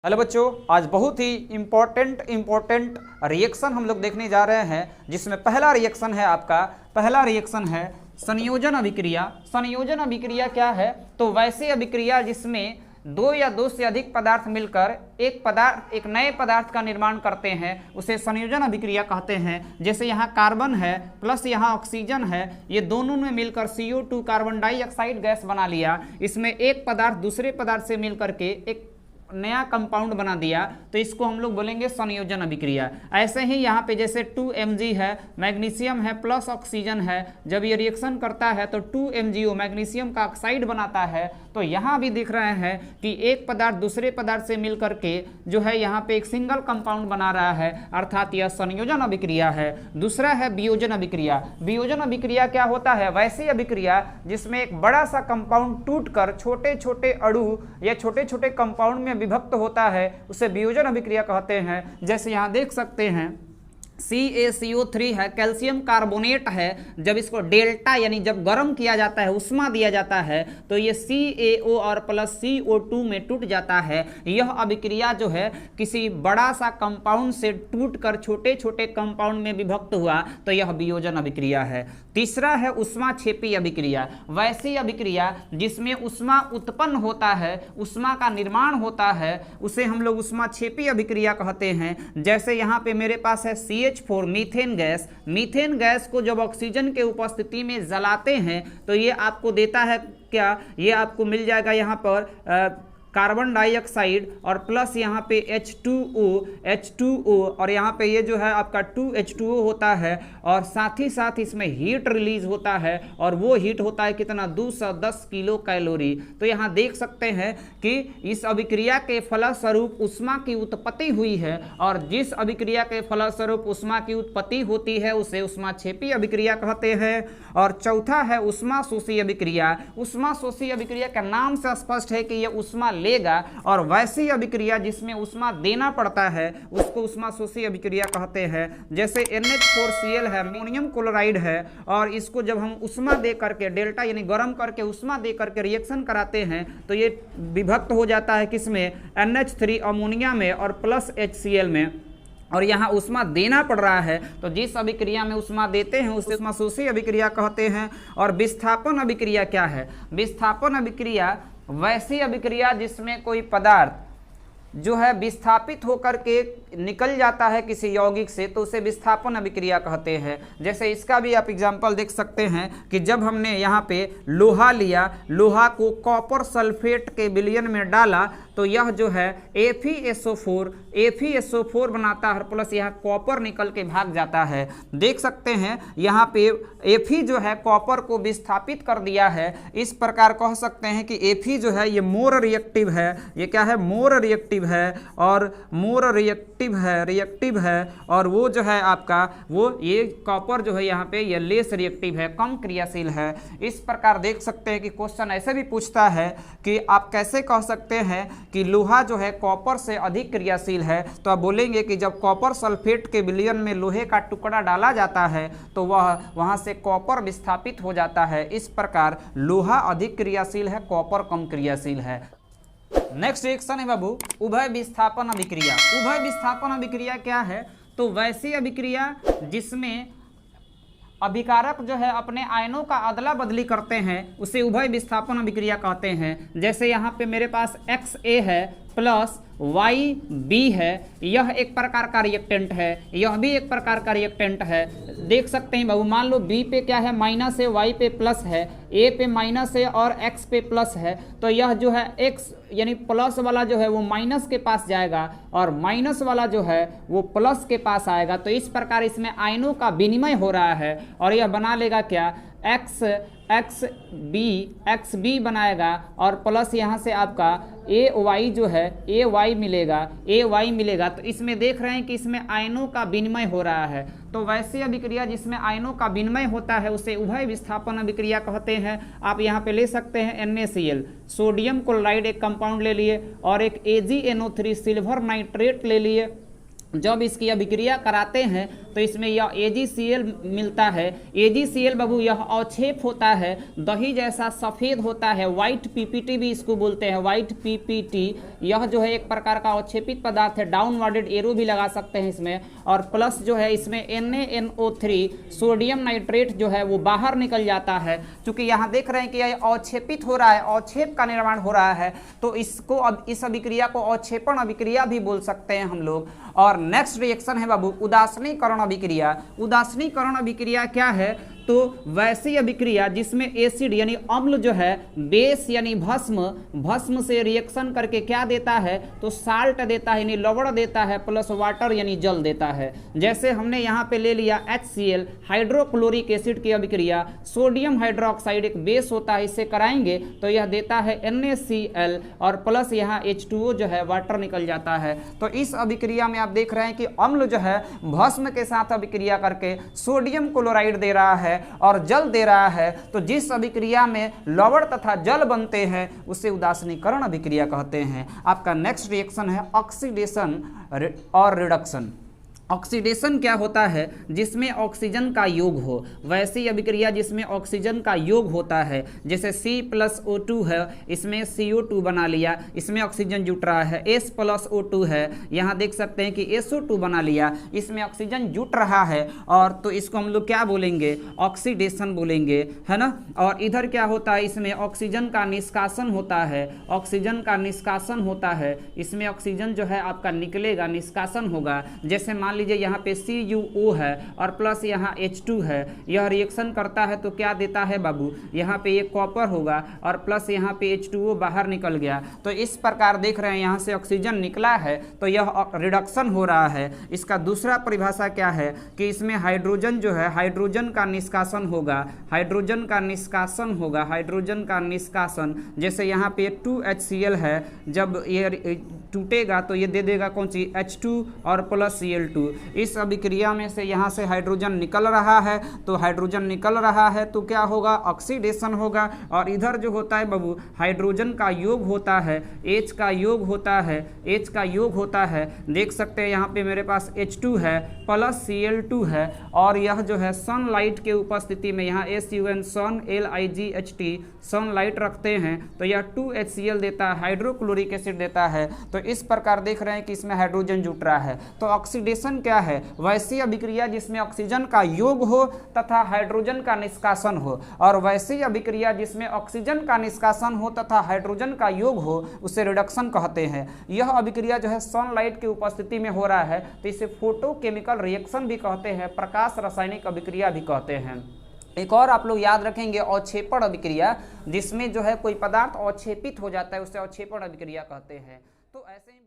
Hello बच्चों, आज बहुत ही इम्पोर्टेंट रिएक्शन हम लोग देखने जा रहे हैं, जिसमें पहला रिएक्शन है संयोजन अभिक्रिया। संयोजन अभिक्रिया क्या है? तो वैसी अभिक्रिया जिसमें दो या दो से अधिक पदार्थ मिलकर एक नए पदार्थ का निर्माण करते हैं, उसे संयोजन अभिक्रिया कहते हैं। जैसे यहाँ कार्बन है प्लस यहाँ ऑक्सीजन है, ये दोनों ने मिलकर CO2 कार्बन डाइऑक्साइड गैस बना लिया। इसमें एक पदार्थ दूसरे पदार्थ से मिलकर के एक नया कंपाउंड बना दिया, तो इसको हम लोग बोलेंगे संयोजन अभिक्रिया। ऐसे ही यहाँ पे जैसे 2Mg है, मैग्नीशियम है प्लस ऑक्सीजन है, जब ये रिएक्शन करता है तो 2MgO मैग्नीशियम का ऑक्साइड बनाता है। तो यहाँ भी दिख रहे हैं कि एक पदार्थ दूसरे पदार्थ से मिलकर के जो है यहाँ पे एक सिंगल कंपाउंड बना रहा है, अर्थात यह संयोजन अभिक्रिया है। दूसरा है वियोजन अभिक्रिया। वियोजन अभिक्रिया क्या होता है? वैसी अभिक्रिया जिसमें एक बड़ा सा कंपाउंड टूटकर छोटे छोटे अणु या छोटे छोटे कंपाउंड में विभक्त होता है, उसे वियोजन अभिक्रिया कहते हैं। जैसे यहाँ देख सकते हैं CaCO3 है, कैल्शियम कार्बोनेट है, जब इसको डेल्टा यानी जब गर्म किया जाता है, उष्मा दिया जाता है, तो ये CaO और प्लस CO2 में टूट जाता है। यह अभिक्रिया जो है किसी बड़ा सा कंपाउंड से टूटकर छोटे छोटे कंपाउंड में विभक्त हुआ, तो यह वियोजन अभिक्रिया है। तीसरा है उष्माक्षेपी अभिक्रिया। वैसी अभिक्रिया जिसमें उष्मा उत्पन्न होता है, उष्मा का निर्माण होता है, उसे हम लोग उष्माक्षेपी अभिक्रिया कहते हैं। जैसे यहाँ पे मेरे पास है CH4 methane gas. Methane gas को जब ऑक्सीजन के उपस्थिति में जलाते हैं तो ये आपको देता है क्या? ये आपको मिल जाएगा यहाँ पर कार्बन डाइऑक्साइड और प्लस यहाँ पे H2O और यहाँ पे ये जो है आपका 2H2O होता है, और साथ ही साथ इसमें हीट रिलीज होता है, और वो हीट होता है कितना? 210 किलो कैलोरी। तो यहाँ देख सकते हैं कि इस अभिक्रिया के फलस्वरूप उष्मा की उत्पत्ति हुई है, और जिस अभिक्रिया के फलस्वरूप उष्मा की उत्पत्ति होती है उसे उष्माक्षेपी अभिक्रिया कहते हैं। और चौथा है उष्माशोषी अभिक्रिया। उष्माशोषी अभिक्रिया का नाम से स्पष्ट है कि यह उष्मा लेगा, और वैसी अभिक्रिया जिसमें उष्मा देना पड़ता है उसको उष्माशोषी अभिक्रिया कहते हैं। जैसे NH4Cl है, अमोनियम क्लोराइड है, और इसको जब हम उष्मा दे करके डेल्टा यानी गर्म करके उष्मा दे करके रिएक्शन कराते हैं तो ये विभक्त हो जाता है किसमें? NH3 अमोनिया में और प्लस HCl में, और यहाँ उष्मा देना पड़ रहा है, तो जिस अभिक्रिया में उष्मा देते हैं उसे उष्माशोषी अभिक्रिया कहते हैं। और विस्थापन अभिक्रिया क्या है? विस्थापन अभिक्रिया वैसी अभिक्रिया जिसमें कोई पदार्थ जो है विस्थापित होकर के निकल जाता है किसी यौगिक से, तो उसे विस्थापन अभिक्रिया कहते हैं। जैसे इसका भी आप एग्जांपल देख सकते हैं कि जब हमने यहाँ पे लोहा लिया, लोहा को कॉपर सल्फेट के विलयन में डाला, तो यह जो है FeSO4 बनाता है, प्लस यहाँ कॉपर निकल के भाग जाता है। देख सकते हैं यहाँ पे Fe जो है कॉपर को विस्थापित कर दिया है। इस प्रकार कह सकते हैं कि Fe जो है ये मोर रिएक्टिव है। ये क्या है? मोर रिएक्टिव है, और मोर रिएक्टिव है, और वो जो है आपका वो ये कॉपर जो है यहाँ पे ये लेस रिएक्टिव है, कम क्रियाशील है। इस प्रकार देख सकते हैं कि क्वेश्चन ऐसे भी पूछता है कि आप कैसे कह सकते हैं कि लोहा जो है कॉपर से अधिक क्रियाशील है, तो आप बोलेंगे कि जब कॉपर सल्फेट के विलयन में लोहे का टुकड़ा डाला जाता है तो वह वहां से कॉपर विस्थापित हो जाता है। इस प्रकार लोहा अधिक क्रियाशील है, कॉपर कम क्रियाशील है। नेक्स्ट रिएक्शन है बाबू उभय विस्थापन अभिक्रिया। उभय विस्थापन अभिक्रिया क्या है? तो वैसी अभिक्रिया जिसमें अभिकारक जो है अपने आयनों का अदला बदली करते हैं उसे उभय विस्थापन अभिक्रिया कहते हैं। जैसे यहाँ पे मेरे पास XA है प्लस YB है, यह एक प्रकार का रिएक्टेंट है, यह भी एक प्रकार का रिएक्टेंट है। देख सकते हैं बाबू, मान लो B पे क्या है? माइनस है, Y पे प्लस है, A पे माइनस है और X पे प्लस है, तो यह जो है X यानी प्लस वाला जो है वो माइनस के पास जाएगा, और माइनस वाला जो है वो प्लस के पास आएगा। तो इस प्रकार इसमें आयनों का विनिमय हो रहा है, और यह बना लेगा क्या? XB बनाएगा, और प्लस यहाँ से आपका AY जो है AY मिलेगा। तो इसमें देख रहे हैं कि इसमें आयनों का विनिमय हो रहा है। तो वैसी अभिक्रिया जिसमें आयनों का विनिमय होता है उसे उभय विस्थापन अभिक्रिया कहते हैं। आप यहाँ पे ले सकते हैं NaCl, सोडियम क्लोराइड एक कंपाउंड ले लिए, और एक AgNO3 सिल्वर नाइट्रेट ले लिए, जब इसकी अभिक्रिया कराते हैं तो इसमें यह AgCl मिलता है। AgCl बाबू यह अवक्षेप होता है, दही जैसा सफ़ेद होता है, व्हाइट PPT भी इसको बोलते हैं, व्हाइट PPT। यह जो है एक प्रकार का अवक्षेपित पदार्थ है, डाउनवर्डेड एरो भी लगा सकते हैं इसमें। और प्लस जो है इसमें NaNO3 सोडियम नाइट्रेट जो है वो बाहर निकल जाता है। क्योंकि यहाँ देख रहे हैं कि यह अवक्षेपित हो रहा है, अवक्षेप का निर्माण हो रहा है, तो इसको अब इस अभिक्रिया को अवक्षेपण अभिक्रिया भी बोल सकते हैं हम लोग। और नेक्स्ट रिएक्शन है बाबू उदासीनीकरण अभिक्रिया। उदासीनीकरण अभिक्रिया क्या है? तो वैसी अभिक्रिया जिसमें एसिड यानी अम्ल जो है बेस यानी भस्म से रिएक्शन करके क्या देता है? तो साल्ट देता है यानी लवण देता है, प्लस वाटर यानी जल देता है। जैसे हमने यहाँ पे ले लिया HCl हाइड्रोक्लोरिक एसिड की अभिक्रिया, सोडियम हाइड्रोक्साइड एक बेस होता है, इससे कराएंगे तो यह देता है NaCl और प्लस यहाँ H2O जो है वाटर निकल जाता है। तो इस अभिक्रिया में आप देख रहे हैं कि अम्ल जो है भस्म के साथ अभिक्रिया करके सोडियम क्लोराइड दे रहा है और जल दे रहा है। तो जिस अभिक्रिया में लवण तथा जल बनते हैं उसे उदासीनीकरण अभिक्रिया कहते हैं। आपका नेक्स्ट रिएक्शन है ऑक्सीडेशन और रिडक्शन। ऑक्सीडेशन क्या होता है? जिसमें ऑक्सीजन का योग हो, वैसी अभिक्रिया जिसमें ऑक्सीजन का योग होता है। जैसे C+O2 है, इसमें CO2 बना लिया, इसमें ऑक्सीजन जुट रहा है। S+O2 है, यहाँ देख सकते हैं कि SO2 बना लिया, इसमें ऑक्सीजन जुट रहा है। और तो इसको हम लोग क्या बोलेंगे? ऑक्सीडेशन बोलेंगे, है ना। और इधर क्या होता है? इसमें ऑक्सीजन का निष्कासन होता है, ऑक्सीजन का निष्कासन होता है। इसमें ऑक्सीजन जो है आपका निकलेगा, निष्कासन होगा। जैसे मान लीजिए यहाँ पे CuO है और प्लस यहाँ H2 है, यह रिएक्शन करता है तो क्या देता है बाबू? यहाँ पे एक कॉपर होगा और प्लस यहाँ पे H2O बाहर निकल गया। तो इस प्रकार देख रहे हैं यहाँ से ऑक्सीजन निकला है तो यह रिडक्शन हो रहा है। इसका दूसरा परिभाषा क्या है कि इसमें हाइड्रोजन जो है, हाइड्रोजन का निष्कासन होगा, हाइड्रोजन का निष्कासन होगा, हाइड्रोजन का निष्कासन। जैसे यहाँ पे 2HCl है, जब ये टूटेगा तो ये दे देगा कौन सी? H2 और प्लस Cl2। इस अभिक्रिया में से यहाँ से हाइड्रोजन निकल रहा है, तो हाइड्रोजन निकल रहा है तो क्या होगा? ऑक्सीडेशन होगा। और इधर जो होता है बाबू हाइड्रोजन का योग होता है, H का योग होता है, H का योग होता है। देख सकते हैं यहाँ पे मेरे पास H2 है प्लस Cl2 है और यह जो है सनलाइट के उपस्थिति में यहाँ SUN सन LIGHT सनलाइट रखते हैं तो यह 2HCl देता है, हाइड्रोक्लोरिक एसिड देता है। तो इस प्रकार देख रहे हैं कि इसमें हाइड्रोजन जुट रहा है। तो ऑक्सीडेशन क्या है? वैसी अभिक्रिया जिसमें ऑक्सीजन का योग हो तथा हाइड्रोजन का निष्कासन हो। और वैसी अभिक्रिया जिसमें ऑक्सीजन का निष्कासन हो तथा हाइड्रोजन का योग हो उसे रिडक्शन कहते हैं। यह अभिक्रिया जो है सनलाइट की उपस्थिति में हो रहा है तो इसे फोटोकेमिकल रिएक्शन भी कहते हैं, प्रकाश रासायनिक अभिक्रिया भी कहते हैं। एक और आप लोग याद रखेंगे अवक्षेपण अभिक्रिया, जिसमें जो है कोई पदार्थ अवक्षेपित हो जाता है उसे अवक्षेपण अभिक्रिया कहते हैं। तो ऐसे ही